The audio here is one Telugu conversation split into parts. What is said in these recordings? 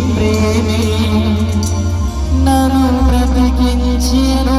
ప్రేమే నన్ను బ్రతికించెను.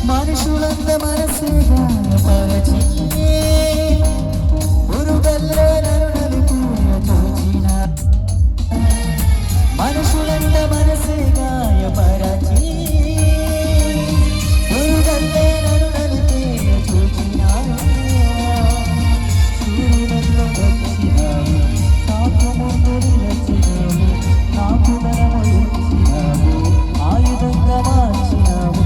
మనుషులంత మనసుగా పరచి ఉరుగల్లో నరుణలు పూయ చూచిన మనుషులంత మనసుగా పరచి ఉరుగల్లో నరుణలు పూయ చూచిన సూర్యులలో వచ్చినావు నాకు ముందు నిలచినావు నాకు ధనము ఇచ్చినావు ఆయుధంగా మార్చినావు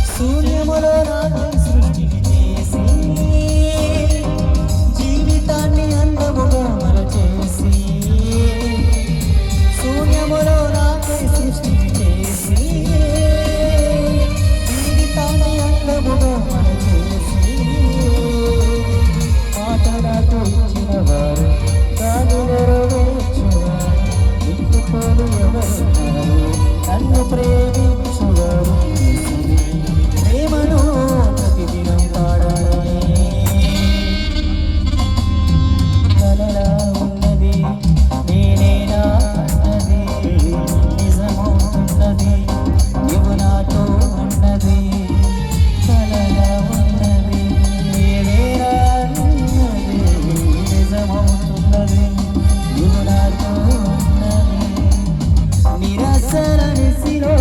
సూర్యములో నాటి సృష్టిని చేసి జీవితాన్ని అందముగా మలచేసి సూర్యములో నాటి సృష్టిని చేసి జీవితాన్ని అందముగా మలచేసి మాటలకు ఇచ్చిన వారు దాని నెరవేర్చువారు ఇంటిపోలు ఎవరున్నారు నన్ను ప్రేమించువారు ప్రేమను ప్రతిదినం పాడాలి కలలా ఉన్నది నేనేనా అన్నది నిజమవుతున్నది నీవు నాతో ఉన్నది కలలా ఉన్నది నేనేనా అన్నది నిజమవుతున్నది నీవు నాతో ఉన్నది నిరాశల నిసిలో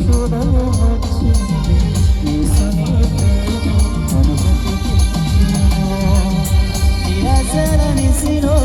శోధము వచ్చింది యేసుని ప్రేమ అనుభూతి నిరాశల నిసిలో